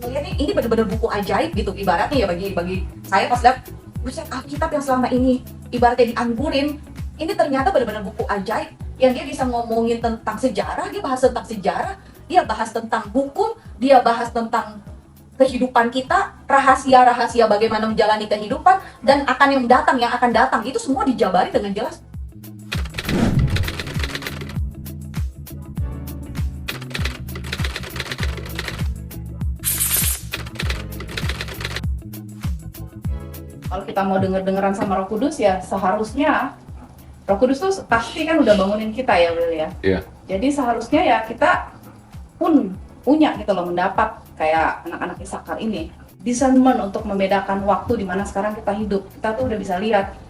ngeliatnya ini benar-benar buku ajaib gitu ibaratnya ya bagi saya pas lihat buset Alkitab yang selama ini ibaratnya dianggurin, ini ternyata benar-benar buku ajaib yang dia bisa ngomongin tentang sejarah, dia bahas tentang sejarah, dia bahas tentang hukum, dia bahas tentang kehidupan kita, rahasia-rahasia bagaimana menjalani kehidupan dan yang akan datang itu semua dijabari dengan jelas. Kalau kita mau denger-dengeran sama Roh Kudus ya seharusnya Roh Kudus tuh pasti kan udah bangunin kita ya Will ya. Iya. Jadi seharusnya ya kita pun punya gitu loh mendapat kayak anak-anak Isakar ini discernment untuk membedakan waktu di mana sekarang kita hidup. Kita tuh udah bisa lihat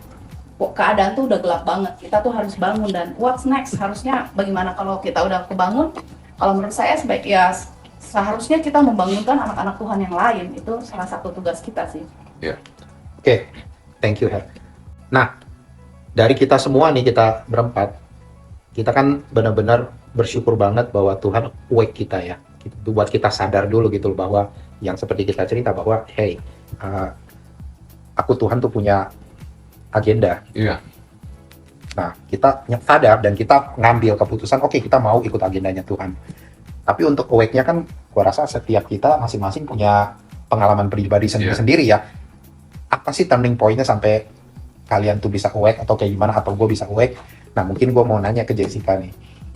kok keadaan tuh udah gelap banget. Kita tuh harus bangun dan what's next? Harusnya bagaimana kalau kita udah kebangun? Kalau menurut saya seharusnya kita membangunkan anak-anak Tuhan yang lain. Itu salah satu tugas kita sih. Iya. Oke, thank you, Her. Nah, dari kita semua nih, kita berempat, kita kan benar-benar bersyukur banget bahwa Tuhan wake kita ya. Itu buat kita sadar dulu gitu loh, bahwa yang seperti kita cerita bahwa, hey, aku Tuhan tuh punya agenda. Iya. Nah, kita sadar dan kita ngambil keputusan, oke, kita mau ikut agendanya Tuhan. Tapi untuk awake-nya kan, gua rasa setiap kita masing-masing punya pengalaman pribadi sendiri-sendiri ya. Apa sih turning point-nya sampai kalian tuh bisa awake atau kayak gimana, atau gue bisa awake? Nah, mungkin gue mau nanya ke Jessica nih.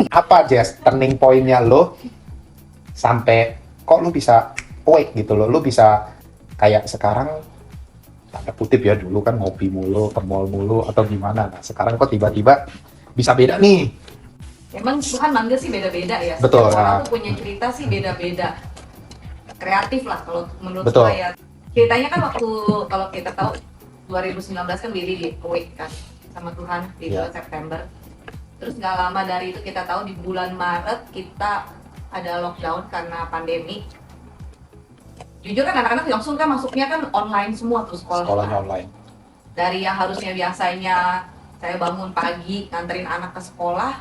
Apa, Jess, turning point-nya lo sampai kok lo bisa awake gitu loh? Lo bisa kayak sekarang, tanda kutip ya, dulu kan ngopi mulu, ke mall mulu, atau gimana? Nah, sekarang kok tiba-tiba bisa beda nih? Emang Tuhan manggil sih beda-beda ya. Betul. Setiap orang tuh punya cerita sih beda-beda. Kreatif lah kalau menurut Betul. saya. Ceritanya kan waktu kalau kita tahu 2019 kan Billy di awake kan sama Tuhan di bulan September. Terus nggak lama dari itu kita tahu di bulan Maret kita ada lockdown karena pandemi. Jujur kan anak-anak langsung kan masuknya kan online semua tuh Sekolahnya online. Dari yang harusnya biasanya saya bangun pagi nganterin anak ke sekolah,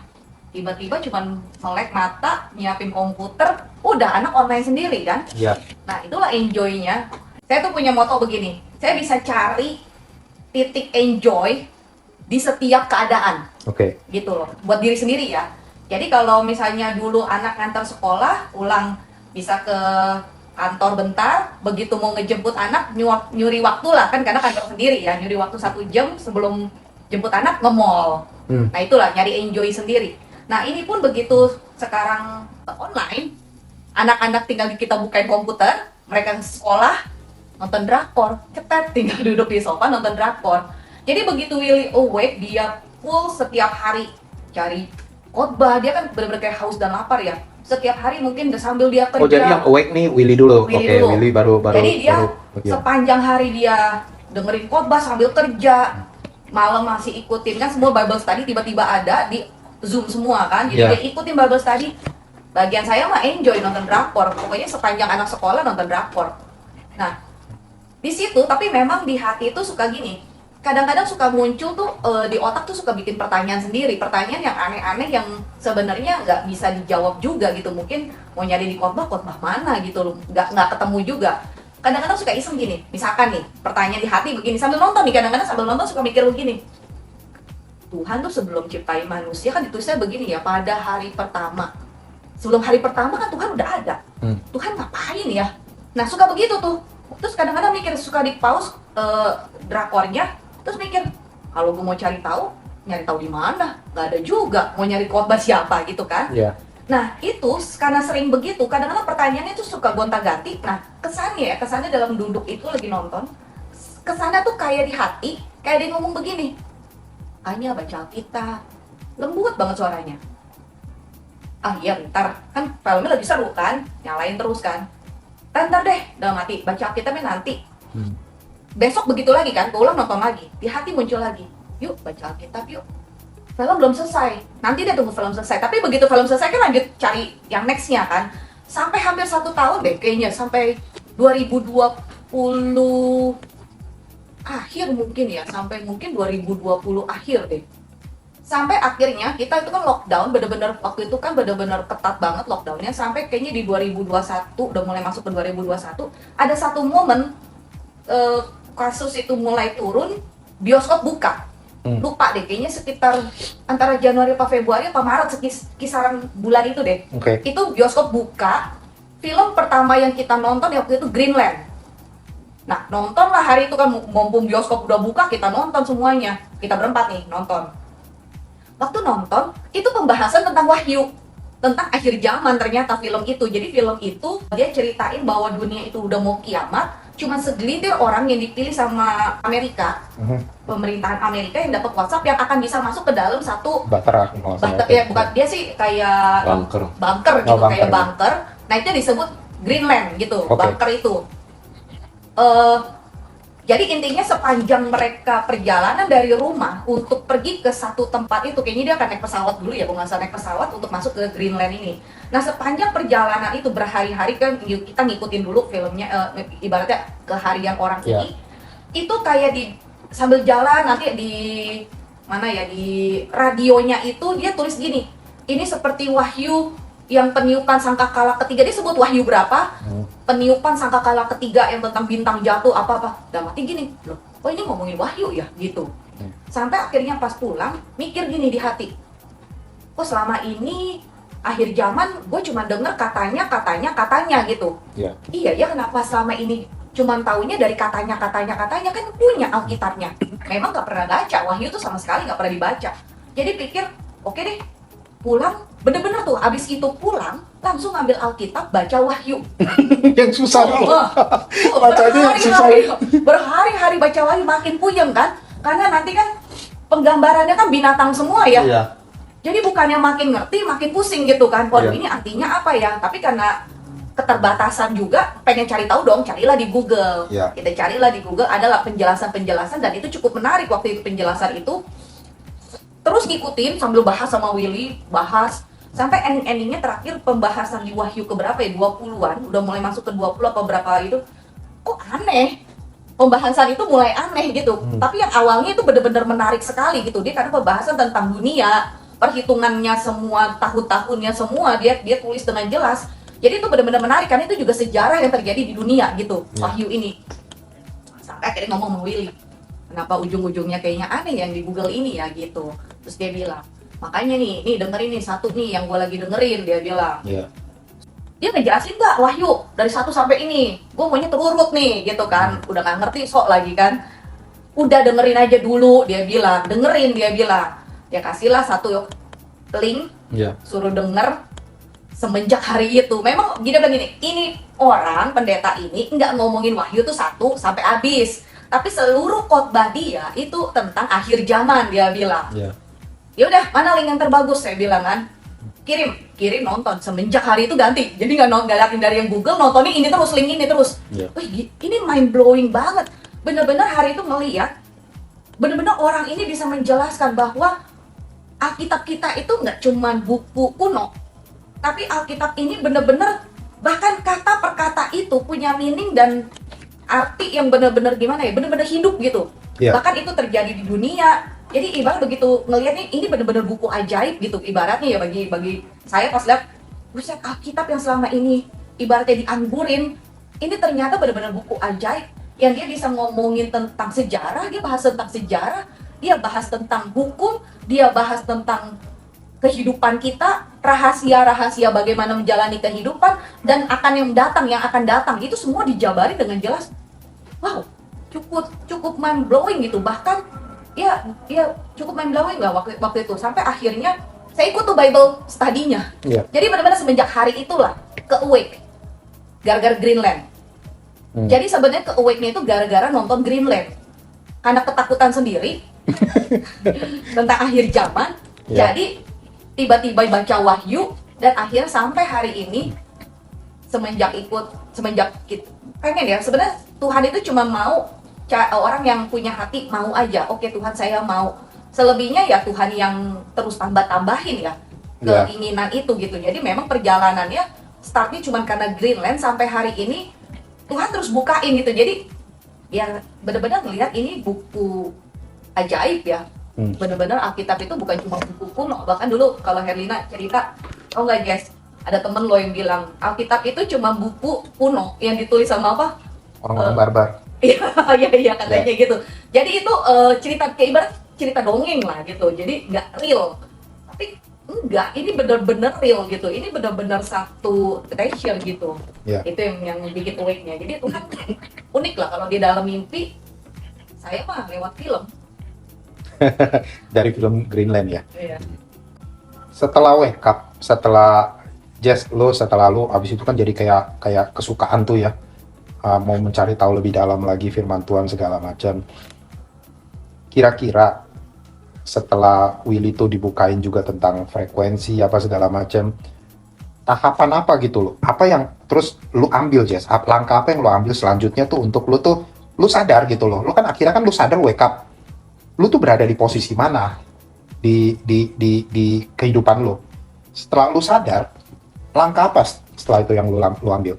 tiba-tiba cuman melek mata, nyiapin komputer, udah anak online sendiri kan. Iya. Nah itulah enjoy-nya. Saya tuh punya moto begini, saya bisa cari titik enjoy di setiap keadaan. Oke. Gitu loh, buat diri sendiri ya. Jadi kalau misalnya dulu anak ngantar sekolah, pulang bisa ke kantor bentar, begitu mau ngejemput anak, nyuri waktu lah kan, karena kantor sendiri ya, nyuri waktu 1 jam sebelum jemput anak nge-mall. Nah itulah, nyari enjoy sendiri. Nah ini pun begitu sekarang online, anak-anak tinggal kita bukain komputer, mereka sekolah, nonton drakor, cetet tinggal duduk di sofa nonton drakor. Jadi begitu Willy awake, dia full setiap hari cari khotbah, dia kan benar-benar kayak haus dan lapar ya. Setiap hari mungkin sambil dia kerja. Oh, jadi yang awake nih Willy dulu. Oke, dulu. Willy baru. Jadi dia baru. sepanjang hari dia dengerin khotbah sambil kerja, malam masih ikutin kan semua Bible study tiba-tiba ada di Zoom semua kan. Jadi dia ikutin Bible study. Bagian saya mah enjoy nonton drakor. Pokoknya sepanjang anak sekolah nonton drakor. Nah, di situ tapi memang di hati itu suka gini. Kadang-kadang suka muncul tuh di otak tuh suka bikin pertanyaan sendiri, pertanyaan yang aneh-aneh yang sebenarnya nggak bisa dijawab juga gitu. Mungkin mau nyari di khotbah mana gitu loh, nggak ketemu juga. Kadang-kadang suka iseng gini, misalkan nih pertanyaan di hati begini sambil nonton nih, kadang-kadang sambil nonton suka mikir begini. Tuhan tuh sebelum ciptain manusia kan ditulisnya begini ya, pada hari pertama. Sebelum hari pertama kan Tuhan udah ada. Tuhan ngapain ya? Nah suka begitu tuh. Terus kadang-kadang mikir, suka di pause drakornya, terus mikir kalau gue mau cari tahu, nyari tahu di mana? Gak ada juga. Mau nyari khotbah siapa gitu kan? Iya. Nah itu karena sering begitu, kadang-kadang pertanyaannya itu suka gonta-ganti. Nah kesannya dalam duduk itu lagi nonton, kesannya tuh kayak di hati, kayak dia ngomong begini, hanya baca Alkitab, lembut banget suaranya. Ah iya bentar, kan filmnya lagi seru kan, nyalain terus kan. Ntar deh, dalam hati, baca Alkitabnya nanti. Besok begitu lagi kan, keulang nonton lagi. Di hati muncul lagi, yuk baca Alkitab yuk. Film belum selesai, nanti deh tunggu film selesai. Tapi begitu film selesai kan lanjut cari yang nextnya kan. Sampai hampir 1 tahun deh kayaknya, sampai 2020 akhir mungkin ya. Sampai mungkin 2020 akhir deh. Sampai akhirnya kita itu kan lockdown, bener-bener waktu itu kan bener-bener ketat banget lockdownnya, sampai kayaknya di 2021 udah mulai masuk ke 2021 ada satu momen kasus itu mulai turun, bioskop buka. Lupa deh, kayaknya sekitar antara Januari apa Februari apa Maret, kisaran bulan itu deh. Itu bioskop buka, film pertama yang kita nonton waktu itu Greenland. Nah, nontonlah hari itu kan, mumpung bioskop udah buka, kita nonton semuanya. Kita berempat nih nonton. Waktu nonton, itu pembahasan tentang wahyu, tentang akhir zaman ternyata film itu. Jadi film itu dia ceritain bahwa dunia itu udah mau kiamat, cuma segelintir orang yang dipilih sama Amerika, pemerintahan Amerika yang dapat WhatsApp yang akan bisa masuk ke dalam satu Baterai, ya bukan, dia sih kayak bunker gitu, kayak bunker. Nah itu disebut Greenland gitu, bunker itu. Jadi intinya sepanjang mereka perjalanan dari rumah untuk pergi ke satu tempat itu, kayaknya dia akan naik pesawat dulu ya, kalau nggak salah naik pesawat untuk masuk ke Greenland ini. Nah sepanjang perjalanan itu berhari-hari kan kita ngikutin dulu filmnya, ibaratnya keharian orang ini. Itu kayak di sambil jalan nanti di mana ya, di radionya itu dia tulis gini, ini seperti wahyu yang peniupan sangkakala ketiga, dia sebut wahyu berapa, peniupan sangkakala ketiga yang tentang bintang jatuh apa-apa. Dan mati gini, loh, oh ini ngomongin wahyu ya, gitu. Sampai akhirnya pas pulang, mikir gini di hati, kok selama ini akhir zaman gue cuma denger katanya gitu. Iya ya, kenapa selama ini cuman taunya dari katanya, kan punya Alkitabnya. Memang gak pernah baca, wahyu tuh sama sekali gak pernah dibaca. Jadi pikir, oke deh, pulang, bener-bener tuh, abis itu pulang, langsung ngambil Alkitab, baca wahyu. Yang susah bacanya susah. Berhari-hari baca wahyu, makin puyeng kan? Karena nanti kan penggambarannya kan binatang semua ya. Jadi bukannya makin ngerti, makin pusing gitu kan. Waduh ini artinya apa ya? Tapi karena keterbatasan juga, pengen cari tahu dong, carilah di Google. Kita carilah di Google, adalah penjelasan-penjelasan, dan itu cukup menarik waktu itu penjelasan itu. Terus ngikutin sambil bahas sama Willy, bahas sampai endingnya terakhir pembahasan di wahyu keberapa ya, 20-an, udah mulai masuk ke 20 apa berapa itu. Kok aneh, pembahasan itu mulai aneh gitu. Tapi yang awalnya itu benar-benar menarik sekali gitu, dia karena pembahasan tentang dunia, perhitungannya semua, tahun-tahunnya semua dia tulis dengan jelas. Jadi itu benar-benar menarik, karena itu juga sejarah yang terjadi di dunia gitu, wahyu ini. Sampai akhirnya ngomong sama Willy, kenapa ujung-ujungnya kayaknya aneh yang di Google ini ya gitu. Terus dia bilang, makanya nih dengerin nih satu nih yang gue lagi dengerin, dia bilang. Dia ngejelasin nggak wahyu dari 1 sampai ini, gue maunya terurut nih gitu kan. Udah nggak ngerti sok lagi kan, udah dengerin aja dulu, dia bilang. Dengerin, dia bilang. Dia kasihlah satu link, suruh denger. Semenjak hari itu, memang dia bilang gini, ini orang pendeta ini nggak ngomongin wahyu tuh 1 sampai habis, tapi seluruh khotbah dia itu tentang akhir zaman, dia bilang. Ya udah, mana link yang terbagus, saya bilang kan. Kirim nonton. Semenjak hari itu ganti. Jadi nggak liatin dari yang Google, nontonnya ini terus, link ini terus. Wih, ini mind blowing banget. Bener-bener hari itu ngeliat, bener-bener orang ini bisa menjelaskan bahwa Alkitab kita itu nggak cuma buku kuno, tapi Alkitab ini bener-bener bahkan kata per kata itu punya meaning dan arti yang bener-bener gimana ya, bener-bener hidup gitu. Bahkan itu terjadi di dunia. Jadi ibarat begitu ngelihatnya, ini bener-bener buku ajaib gitu ibaratnya ya, bagi saya pas lihat, buset, Alkitab yang selama ini ibaratnya dianggurin, ini ternyata bener-bener buku ajaib yang dia bisa ngomongin tentang sejarah, dia bahas tentang sejarah, dia bahas tentang hukum, dia bahas tentang kehidupan kita, rahasia-rahasia bagaimana menjalani kehidupan, dan yang akan datang, itu semua dijabarin dengan jelas. Wow, cukup mind blowing gitu. Bahkan ya cukup mind blowing lah waktu itu. Sampai akhirnya saya ikut tuh Bible study-nya. Jadi benar-benar semenjak hari itulah ke-awake gara-gara Greenland. Jadi sebenarnya ke-awake-nya itu gara-gara nonton Greenland. Karena ketakutan sendiri tentang akhir zaman. Jadi tiba-tiba baca wahyu, dan akhirnya sampai hari ini semenjak pengen ya, sebenarnya Tuhan itu cuma mau orang yang punya hati mau aja. Oke Tuhan, saya mau. Selebihnya ya Tuhan yang terus tambahin ya keinginan itu gitu. Jadi memang perjalanannya startnya cuma karena Greenland, sampai hari ini Tuhan terus bukain gitu. Jadi ya benar-benar ngelihat ini buku ajaib ya. Bener-bener Alkitab itu bukan cuma buku kuno. Bahkan dulu kalau Herlina cerita, oh enggak guys, ada temen lo yang bilang Alkitab itu cuma buku kuno yang ditulis sama apa? Orang-orang barbar. Iya katanya gitu. Jadi itu cerita kayak ibarat cerita dongeng lah gitu. Jadi nggak real. Tapi enggak, ini bener-bener real gitu. Ini bener-bener satu treasure gitu. Itu yang bikin awake-nya. Jadi itu kan unik lah kalau di dalam mimpi. Saya mah lewat film. Dari film Greenland ya. Iya. Setelah wake up, setelah Jess, setelah lu abis itu kan jadi kayak kesukaan tuh ya, mau mencari tahu lebih dalam lagi firman Tuhan segala macam. Kira-kira setelah Willy tuh dibukain juga tentang frekuensi apa segala macam, tahapan apa gitu loh? Apa yang terus lu ambil, Jess? Langkah apa yang lu ambil selanjutnya tuh untuk lu sadar gitu loh? Lu kan akhirnya kan lu sadar wake up, lu tuh berada di posisi mana di kehidupan lu. Setelah lu sadar, langkah apa setelah itu yang lu ambil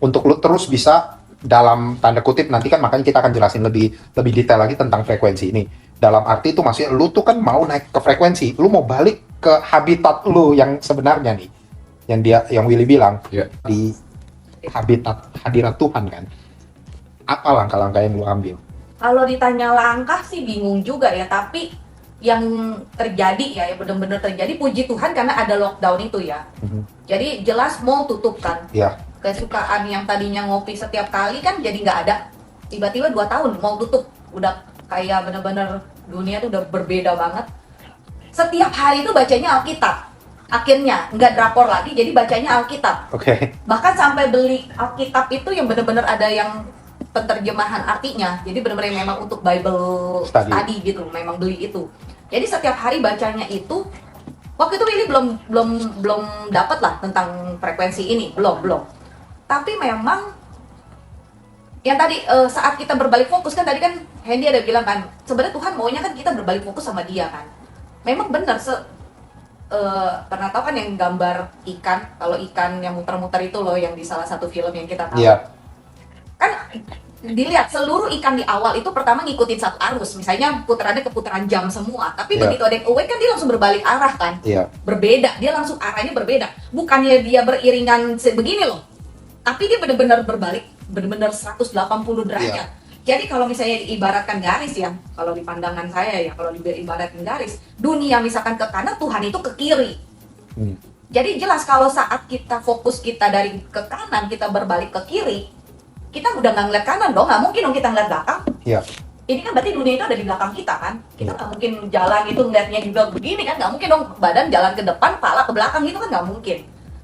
untuk lu terus bisa, dalam tanda kutip nanti kan makanya kita akan jelasin lebih detail lagi tentang frekuensi ini. Dalam arti itu maksudnya lu tuh kan mau naik ke frekuensi, lu mau balik ke habitat lu yang sebenarnya nih, yang Willy bilang di habitat hadirat Tuhan kan. Apa langkah-langkah yang lu ambil? Kalau ditanya langkah sih bingung juga ya, tapi yang terjadi ya, yang benar-benar terjadi, puji Tuhan karena ada lockdown itu ya. Jadi jelas mau tutup kan. Kesukaan yang tadinya ngopi setiap kali kan jadi nggak ada. Tiba-tiba 2 tahun mau tutup, udah kayak benar-benar dunia tuh udah berbeda banget. Setiap hari itu bacanya Alkitab. Akhirnya nggak drakor lagi, jadi bacanya Alkitab. Bahkan sampai beli Alkitab itu yang benar-benar ada yang penerjemahan artinya, jadi benar-benar memang untuk Bible study gitu, memang beli itu. Jadi setiap hari bacanya itu. Waktu itu Willy belum dapat lah tentang frekuensi ini, belum. Tapi memang yang tadi saat kita berbalik fokus kan, tadi kan Hendy ada bilang kan, sebenarnya Tuhan maunya kan kita berbalik fokus sama Dia kan. Memang benar pernah tahu kan yang gambar ikan, kalau ikan yang muter-muter itu loh, yang di salah satu film yang kita tahu. Kan dilihat seluruh ikan di awal itu pertama ngikutin satu arus, misalnya putarannya ke putaran jam semua, tapi begitu ada yang awake kan dia langsung berbalik arah kan, berbeda, dia langsung arahnya berbeda, bukannya dia beriringan begini loh, tapi dia benar-benar berbalik, benar-benar 180 derajat. Jadi kalau misalnya diibaratkan garis ya, kalau di pandangan saya ya, kalau diibaratkan garis, dunia misalkan ke kanan, Tuhan itu ke kiri. Jadi jelas kalau saat kita fokus kita dari ke kanan, kita berbalik ke kiri, kita udah nggak ngeliat kanan dong, nggak mungkin dong kita ngeliat belakang. Ini kan berarti dunia itu ada di belakang kita kan. Kita nggak mungkin jalan itu ngeliatnya juga begini kan, nggak mungkin dong badan jalan ke depan, kepala ke belakang gitu kan, nggak mungkin.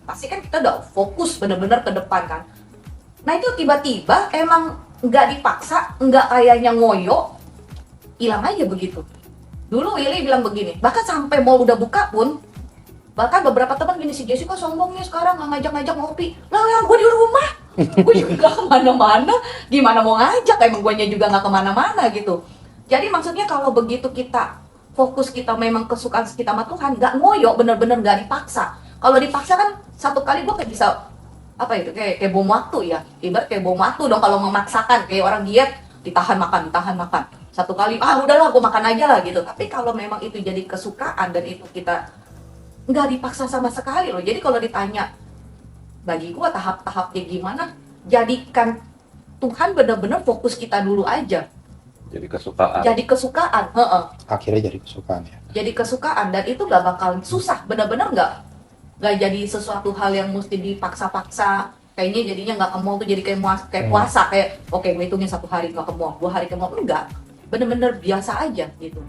Pasti kan kita udah fokus bener-bener ke depan kan. Nah itu tiba-tiba emang nggak dipaksa, nggak kayaknya ngoyo, hilang aja begitu. Dulu Willy bilang begini, bahkan sampai mau udah buka pun, bahkan beberapa teman gini, si Jessica sombongnya sekarang nggak ngajak-ngajak ngopi. Lah yang gue di rumah, gue juga gak kemana-mana, gimana mau ngajak, emang guanya juga gak kemana-mana gitu. Jadi maksudnya kalau begitu kita fokus, kita memang kesukaan kita sama Tuhan, gak ngoyo, bener-bener gak dipaksa. Kalau dipaksa kan satu kali gue kayak bisa, apa itu, kayak bom waktu ya, ibarat kayak bom waktu dong kalau memaksakan, kayak orang diet, ditahan makan. Satu kali, udahlah gue makan aja lah gitu. Tapi kalau memang itu jadi kesukaan dan itu kita gak dipaksa sama sekali loh. Jadi kalau ditanya, bagi gua tahap-tahapnya gimana, jadikan Tuhan benar-benar fokus kita dulu aja. Jadi kesukaan. Akhirnya jadi kesukaan ya. Jadi kesukaan, dan itu gak bakal susah, benar-benar gak jadi sesuatu hal yang mesti dipaksa-paksa. Kayaknya jadinya gak ke mall tuh jadi kayak puasa, kayak oke gue hitungin 1 hari gak ke mall, 2 hari ke mall, enggak. Benar-benar biasa aja gitu.